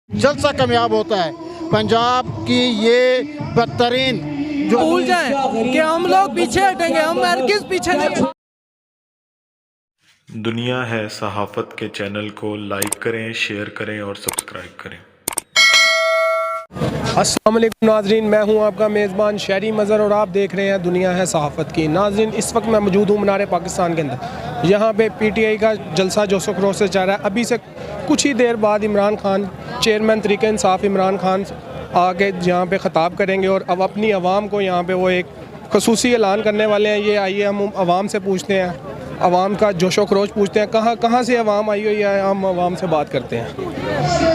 जलसा कामयाब होता है। पंजाब की ये बदतरीन जो भूल जाए कि हम लोग पीछे हटेंगे, हम हरगिज़ पीछे नहीं। दुनिया है सहाफ़त के चैनल को लाइक करें, शेयर करें और सब्सक्राइब करें। अस्सलाम वालेकुम नाजरीन, मैं हूं आपका मेज़बान शहरी मज़हर और आप देख रहे हैं दुनिया है सहाफ़त की। नाजरीन, इस वक्त मैं मौजूद हूं मीनार पाकिस्तान के अंदर। यहां पे पीटीआई का जलसा जोशो खरोश से चल रहा है। अभी से कुछ ही देर बाद इमरान खान, चेयरमैन तहरीक इंसाफ इमरान खान आके यहाँ पे ख़िताब करेंगे और अब अपनी आवाम को यहाँ पे वो एक ख़ुसूसी ऐलान करने वाले हैं। ये आइए हम आवाम से पूछते हैं, आवाम का जोशो खरोश पूछते हैं, कहाँ से आवाम आई हुई है। हम आवाम से बात करते हैं।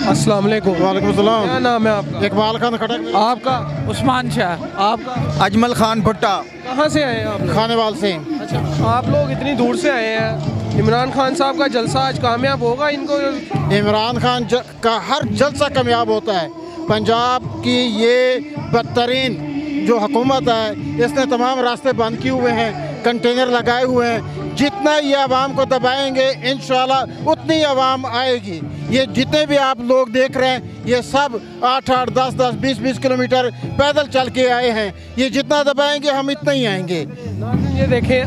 अस्सलाम वालेकुम। वालेकुम सलाम। क्या नाम है आपका? इकबाल खान खटक। आपका? उस्मान शाह। आपका? अजमल खान भुट्टा, कहाँ से आए हैं आप? खानेवाल से। अच्छा, आप लोग इतनी दूर से आए हैं। इमरान खान साहब का जलसा आज कामयाब होगा? इनको इमरान खान का हर जलसा कामयाब होता है। पंजाब की ये बदतरीन जो हुकूमत है, इसने तमाम रास्ते बंद किए हुए हैं, कंटेनर लगाए हुए हैं। जितना ये आवाम को दबाएंगे इंशाल्लाह उतनी आवाम आएगी। ये जितने भी आप लोग देख रहे हैं, ये सब 8-8, 10-10, 20-20 किलोमीटर पैदल चल के आए हैं। ये जितना दबाएंगे हम इतना ही आएंगे। ये देखें,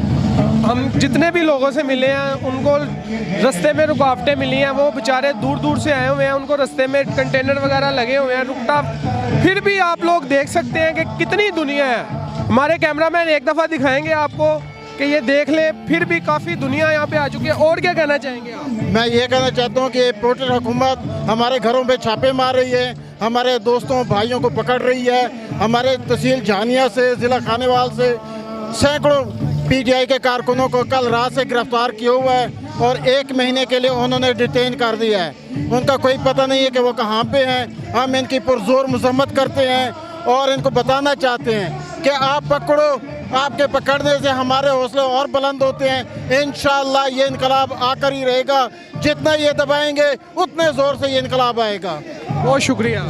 हम जितने भी लोगों से मिले हैं उनको रास्ते में रुकावटें मिली हैं। वो बेचारे दूर दूर से आए हुए हैं, उनको रास्ते में कंटेनर वगैरह लगे हुए हैं, रुकता। फिर भी आप लोग देख सकते हैं कि कितनी दुनिया है। हमारे कैमरामैन एक दफ़ा दिखाएंगे आपको कि ये देख लें, फिर भी काफ़ी दुनिया यहाँ पे आ चुकी है। और क्या कहना चाहेंगे आप? मैं ये कहना चाहता हूँ कि प्रोटेस्ट हुकूमत हमारे घरों पे छापे मार रही है, हमारे दोस्तों भाइयों को पकड़ रही है। हमारे तहसील झानिया से, ज़िला खानेवाल से सैकड़ों पीटीआई के कारकुनों को कल रात से गिरफ्तार किया हुआ है और 1 महीने के लिए उन्होंने डिटेन कर दिया है। उनका कोई पता नहीं है कि वो कहाँ पे हैं। हम इनकी पुरजोर मजम्मत करते हैं और इनको बताना चाहते हैं कि आप पकड़ो, आपके पकड़ने से हमारे हौसले और बुलंद होते हैं। इंशाअल्लाह ये इनकलाब आकर ही रहेगा। जितना ये दबाएंगे उतने ज़ोर से ये इनकलाब आएगा। बहुत शुक्रिया।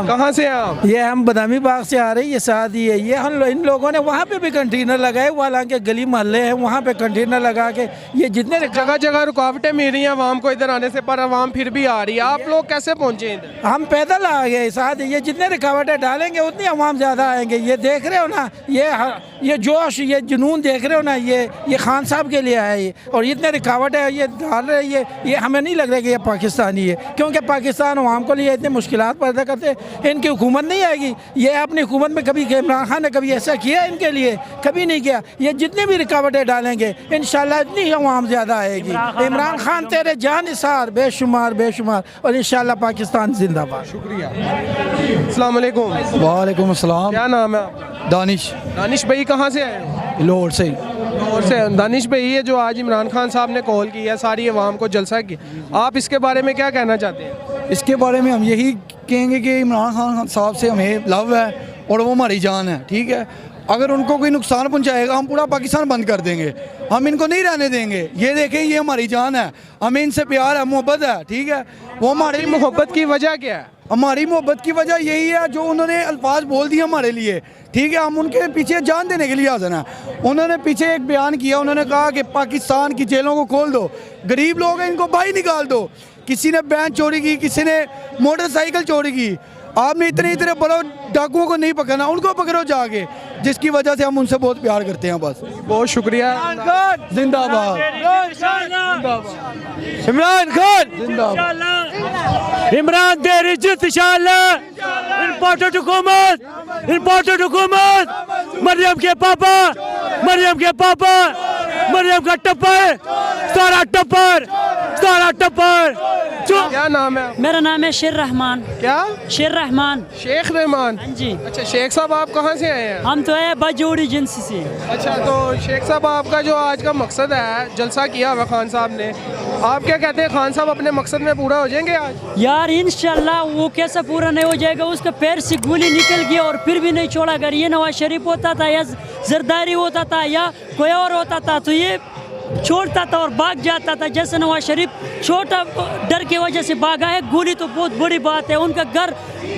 कहाँ से हैं आप? ये हम बदामी बाग से आ रहे हैं। ये शादी है, ये हम इन लोगों ने वहाँ पे भी कंटेनर लगाए, हालांकि गली मोहल्ले हैं, वहाँ पे कंटेनर लगा के ये जितने जगह जगह रुकावटें मिल रही हैं आवाम को इधर आने से, पर आवाम फिर भी आ रही है। आप लोग कैसे पहुँचे इधर? हम पैदल आ गए साथ। ये जितने रुकावटें डालेंगे उतनी आवाम ज़्यादा आएंगे। ये देख रहे हो ना, ये जोश, ये जुनून देख रहे हो ना, ये खान साहब के लिए है ये। और इतने रुकावट है ये डाल रहे हैं। ये हमें नहीं लग रहा कि ये पाकिस्तानी है, क्योंकि पाकिस्तान आवाम को लिए इतने मुश्किलात पैदा करते। इनकी हुकूमत नहीं आएगी। ये अपनी हुकूमत में कभी इमरान खान ने कभी ऐसा किया इनके लिए? कभी नहीं किया। ये जितनी भी रुकावटें डालेंगे इंशाल्लाह इतनी आवाम ज़्यादा आएगी। इमरान खान तेरे जान निसार बेशुमार बेशुमार, और इंशाल्लाह पाकिस्तान जिंदाबाद। शुक्रिया। अस्सलाम वालेकुम। वालेकुम अस्सलाम। क्या नाम है आपका? दानिश। दानिश भाई कहाँ से आए हो? लाहौर से। और से दानिश भाई, ये जो आज इमरान खान साहब ने कॉल की है सारी आवाम को जलसा की, आप इसके बारे में क्या कहना चाहते हैं? इसके बारे में हम यही कहेंगे कि इमरान खान साहब से हमें लव है और वो हमारी जान है। ठीक है, अगर उनको कोई नुकसान पहुंचाएगा हम पूरा पाकिस्तान बंद कर देंगे। हम इनको नहीं रहने देंगे। ये देखें, ये हमारी जान है, हमें इनसे प्यार है, मोहब्बत है। ठीक है, वो हमारी मोहब्बत की वजह क्या है? हमारी मोहब्बत की वजह यही है जो उन्होंने अल्फाज बोल दिए हमारे लिए। ठीक है, हम उनके पीछे जान देने के लिए हाज़िर हैं। उन्होंने पीछे एक बयान किया, उन्होंने कहा कि पाकिस्तान की जेलों को खोल दो, गरीब लोग हैं इनको बाहर निकाल दो। किसी ने बैंक चोरी की, किसी ने मोटरसाइकिल चोरी की। आपने इतने बड़े डाकुओं को नहीं पकड़ना, उनको पकड़ो जाके, जिसकी वजह से हम उनसे बहुत प्यार करते हैं। बस बहुत शुक्रिया। जिंदाबाद इमरान खान जिंदाबाद। इमरान देर इज्जत इंशाल्लाह। इम्पोर्टेड हुकूमत मरियम के पापा, मरियम का टप्पर, सारा टप्पर। क्या नाम है? मेरा नाम है शेर रहमान। क्या? शेर रहमान। शेख रहमान। हाँ जी। अच्छा शेख साहब, आप कहाँ से आए हैं? हम तो है बजोड़ी जिन्स से। अच्छा, तो शेख साहब आपका जो आज का मकसद है, जलसा किया हुआ खान साहब ने, आप क्या कहते हैं, खान साहब अपने मकसद में पूरा हो जाएंगे आज? यार इंशाल्लाह वो कैसा पूरा नहीं हो जाएगा। उसके पैर से गोली निकल गई और फिर भी नहीं छोड़ा। अगर ये नवाज शरीफ होता था या जरदारी होता था या कोई और होता था तो ये छोड़ता था और भाग जाता था। जैसे नवाज शरीफ छोटा डर की वजह से भागा है। गोली तो बहुत बड़ी बात है, उनका घर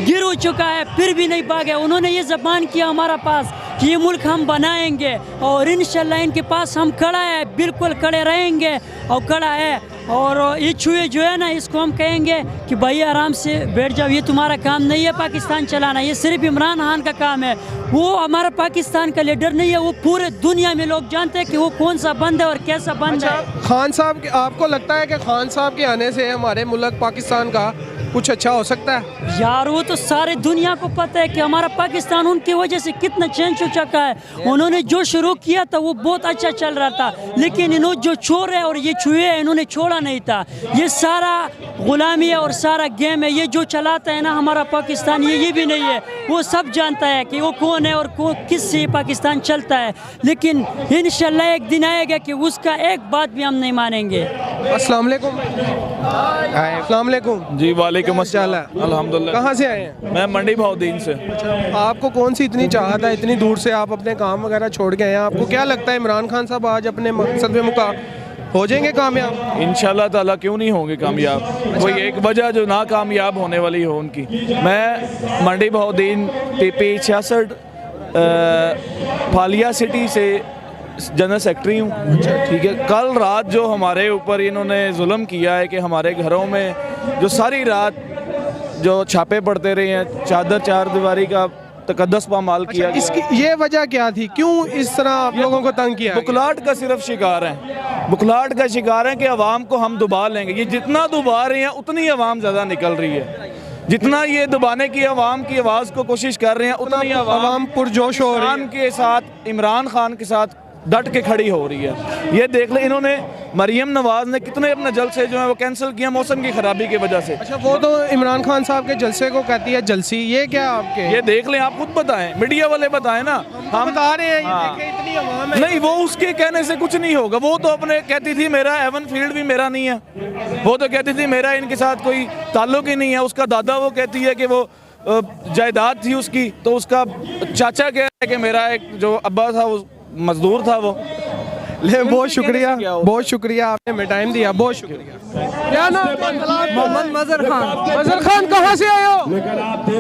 गिर हो चुका है फिर भी नहीं भागे। उन्होंने ये ज़बान किया हमारा पास कि ये मुल्क हम बनाएंगे और इंशाल्लाह इनके पास हम खड़ा है, बिल्कुल खड़े रहेंगे और खड़ा है। और ये छुए जो है ना, इसको हम कहेंगे कि भाई आराम से बैठ जाओ, ये तुम्हारा काम नहीं है पाकिस्तान चलाना, ये सिर्फ इमरान खान का काम है। वो हमारा पाकिस्तान का लीडर नहीं है, वो पूरे दुनिया में लोग जानते हैं कि वो कौन सा बंद है और कैसा बंद है। खान साहब आपको लगता है कि खान साहब के आने से हमारे मुल्क पाकिस्तान का कुछ अच्छा हो सकता है? यार वो तो सारे दुनिया को पता है कि हमारा पाकिस्तान उनकी वजह से कितना चेंज हो चुका है। उन्होंने जो शुरू किया था वो बहुत अच्छा चल रहा था, लेकिन इन्होंने जो छोड़ है और ये छुए है, इन्होंने छोड़ा नहीं था। ये सारा गुलामी है और सारा गेम है। ये जो चलाता है ना हमारा पाकिस्तान, ये भी नहीं है। वो सब जानता है कि वो कौन है और किस से पाकिस्तान चलता है, लेकिन इंशाल्लाह एक दिन आएगा कि उसका एक बात भी हम नहीं मानेंगे। अस्सलाम वालेकुम। अस्सलाम वालेकुम जी वालेकुम अस्सलाम। है? अल्हम्दुलिल्लाह। कहाँ से आए हैं? मैं मंडी भाउद्दीन से। आपको कौन सी इतनी चाहत है, इतनी दूर से आप अपने काम वगैरह छोड़ के आए हैं? आपको क्या लगता है इमरान खान साहब आज अपने मकसद में हो जाएंगे कामयाब? इंशाल्लाह ताला क्यों नहीं होंगे कामयाब। कोई एक वजह जो ना कामयाब होने वाली हो उनकी। मैं मंडी भाउद्दीन PP 66 फालिया सिटी से जनरल सेक्रेटरी हूँ। ठीक है, कल रात जो हमारे ऊपर इन्होंने जुल्म किया है कि हमारे घरों में जो सारी रात जो छापे पड़ते रहे हैं, चादर चार दीवारी का तकद्दस पामाल किया गया। इसकी ये वजह क्या थी? क्यों इस तरह आप लोगों को तंग किया? बुखलाहट का सिर्फ शिकार हैं, बुखलाहट का शिकार हैं कि अवाम को हम दबा लेंगे। ये जितना दबा रहे हैं उतनी अवाम ज़्यादा निकल रही है। जितना ये दबाने की अवाम की आवाज़ को कोशिश कर रहे हैं उतनी अवाम पुरजोश हो रही है। के साथ, इमरान खान के साथ डट के खड़ी हो रही है। ये देख ले, इन्होंने मरियम नवाज ने कितने अपने जलसे जो है वो कैंसिल किया मौसम की खराबी की वजह से। अच्छा, वो तो इमरान खान साहब के जलसे को कहती है जलसी, ये क्या आपके? ये देख लें, आप खुद बताएं, मीडिया वाले बताएं ना। हम बता रहे हैं, ये हाँ। देखें इतनी अवाम है। नहीं, वो उसके कहने से कुछ नहीं होगा। वो तो अपने कहती थी मेरा एवन फील्ड भी मेरा नहीं है। वो तो कहती थी मेरा इनके साथ कोई ताल्लुक ही नहीं है। उसका दादा वो कहती है कि वो जायदाद थी उसकी, तो उसका चाचा कह रहा है कि मेरा एक जो अब्बा था वो मजदूर था। वो बहुत शुक्रिया, बहुत शुक्रिया, आपने हमें टाइम दिया, बहुत शुक्रिया। क्या नाम? मोहम्मद मजहर खान। मजहर खान, कहाँ से आए हो?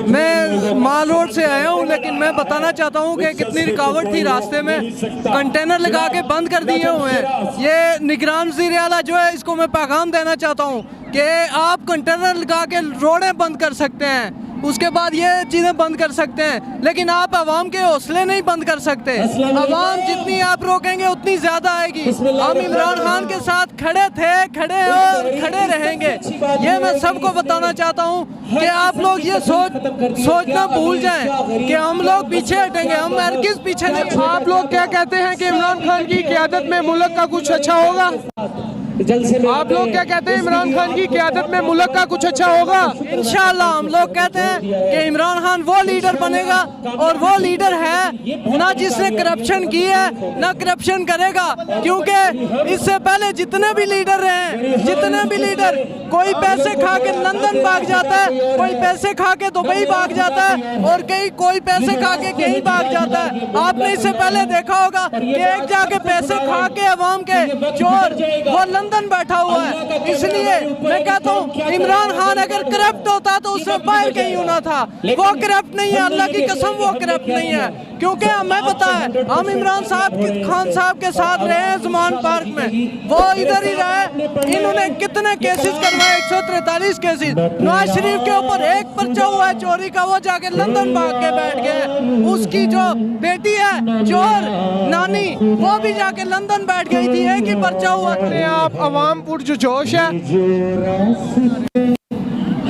मैं माल रोड से आया हूँ, लेकिन मैं बताना चाहता हूँ कि कितनी रुकावट थी रास्ते में। कंटेनर लगा के बंद कर दिए हुए हैं। ये निगरान वज़ीर आला जो है, इसको मैं पैगाम देना चाहता हूँ कि आप कंटेनर लगा के रोडें बंद कर सकते हैं, उसके बाद ये चीज़ें बंद कर सकते हैं, लेकिन आप आवाम के हौसले नहीं बंद कर सकते। आवाम जितनी आप रोकेंगे उतनी ज़्यादा आएगी। हम इमरान खान के साथ खड़े थे, खड़े और खड़े रहेंगे। ये मैं सबको बताना चाहता हूँ कि आप लोग ये सोचना भूल जाएं कि हम लोग पीछे हटेंगे। हम हरगिज़ पीछे नहीं। आप लोग क्या कहते हैं कि इमरान खान की क़यादत में मुल्क का कुछ अच्छा होगा? आप लोग क्या कहते हैं इमरान खान की क़यादत में मुल्क का कुछ अच्छा होगा? इंशाल्लाह हम लोग कहते हैं कि इमरान खान वो लीडर बनेगा, और वो लीडर है ना जिसने करप्शन की है ना करप्शन करेगा। क्योंकि इससे पहले जितने भी लीडर रहे, जितने भी लीडर, कोई पैसे खा के लंदन भाग जाता है, कोई पैसे खा के दुबई भाग जाता है, और कोई पैसे खा के कहीं भाग जाता है। आपने इससे पहले देखा होगा कि एक जाके पैसे खा के अवाम के चोर वो लंदन बैठा हुआ है। इसलिए मैं कहता हूँ इमरान खान अगर करप्ट होता तो उससे बाहर कहीं होना था। वो करप्ट नहीं है, अल्लाह की कसम वो करप्ट नहीं है। क्योंकि हमें पता है, हम इमरान खान साहब के साथ रहे हैं ज़मान पार्क में, वो इधर ही रहे। इन्होंने कितने केसेस करवाए, 143 केसेस। नवाज शरीफ के ऊपर एक पर्चा हुआ है चोरी का, वो जाके लंदन भाग के बैठ गए। उसकी जो बेटी है चोर नानी, वो भी जाके लंदन बैठ गई थी, एक ही पर्चा हुआ। आप अवाम पुरजोश है।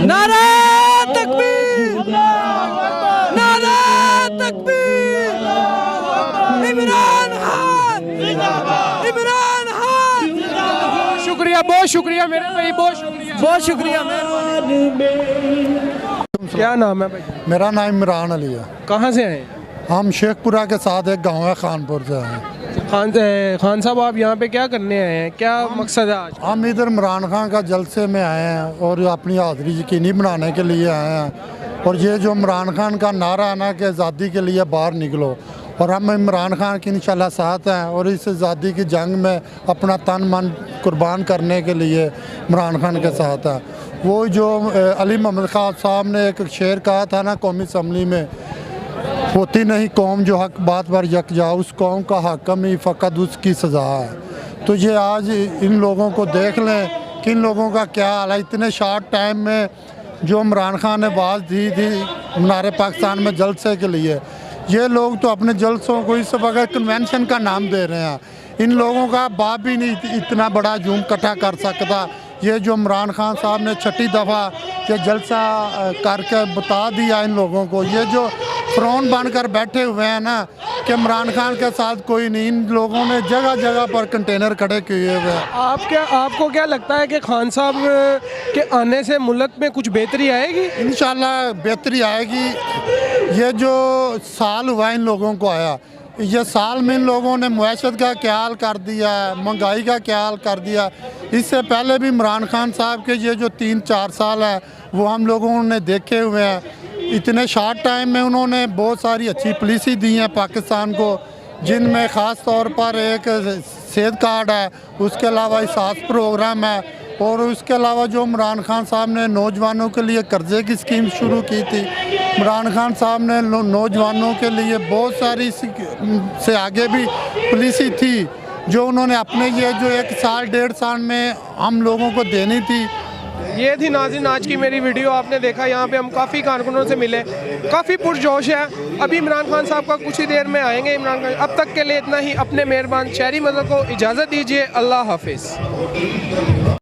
नारा तकबीर, नारा तकबीर, इमरान खान, इमरान खान। शुक्रिया, बहुत शुक्रिया मेरे भाई, बहुत शुक्रिया, बहुत शुक्रिया। क्या नाम है भाई? मेरा नाम इमरान अली है। कहाँ से आए? हम शेखपुरा के साथ एक गांव है खानपुर से हैं। खान साहब, आप यहाँ पे क्या करने आए हैं? क्या मकसद है आज? हम इधर इमरान खान का जलसे में आए हैं और अपनी हाज़िरी यकीनी बनाने के लिए आए हैं। और ये जो इमरान खान का नारा है ना कि आज़ादी के लिए बाहर निकलो, और हम इमरान खान की इंशाल्लाह साथ हैं, और इस आज़ादी की जंग में अपना तन मन कुर्बान करने के लिए इमरान खान के साथ हैं। वो जो अली मोहम्मद खान साहब ने एक शेर कहा था ना कौमी असम्बली में, होती नहीं कौम जो हक बात पर यकजा, उस कौम का हाकम ही फ़कत उसकी सज़ा है। तो ये आज इन लोगों को देख लें किन लोगों का क्या हाल है। इतने शॉर्ट टाइम में जो इमरान खान ने आवाज़ दी थी मीनार पाकिस्तान में जलसे के लिए, ये लोग तो अपने जलसों को इस वक्त कन्वेंशन का नाम दे रहे हैं। इन लोगों का बाप भी नहीं इतना बड़ा जुम इकट्ठा कर सकता। ये जो इमरान खान साहब ने छठी दफ़ा ये जलसा करके बता दिया इन लोगों को, ये जो फ्रॉन बनकर बैठे हुए हैं ना कि इमरान खान के साथ कोई नहीं, इन लोगों ने जगह जगह पर कंटेनर खड़े किए हुए हैं। आपको क्या लगता है कि खान साहब के आने से मुल्क में कुछ बेहतरी आएगी? इंशाल्लाह बेहतरी आएगी। ये जो साल हुआ इन लोगों को आया, ये साल में इन लोगों ने मुआशरत का क्या हाल कर दिया है, महंगाई का क्या हाल कर दिया। इससे पहले भी इमरान खान साहब के ये जो 3-4 साल है वो हम लोगों ने देखे हुए हैं। इतने शॉर्ट टाइम में उन्होंने बहुत सारी अच्छी पॉलिसी दी हैं पाकिस्तान को, जिनमें ख़ास तौर पर एक सेहत कार्ड है, उसके अलावा इसास प्रोग्राम है, और उसके अलावा जो इमरान खान साहब ने नौजवानों के लिए कर्ज़े की स्कीम शुरू की थी। इमरान खान साहब ने नौजवानों के लिए बहुत सारी से आगे भी पॉलिसी थी जो उन्होंने अपने ये जो 1 साल 1.5 साल में हम लोगों को देनी थी। ये थी नाज़रीन आज की मेरी वीडियो। आपने देखा यहाँ पे हम काफ़ी कारकुनों से मिले, काफ़ी पुरजोश है। अभी इमरान खान साहब का कुछ ही देर में आएंगे इमरान खान। अब तक के लिए इतना ही। अपने मेहरबान शहरी मज़हब को इजाज़त दीजिए। अल्लाह हाफिज़।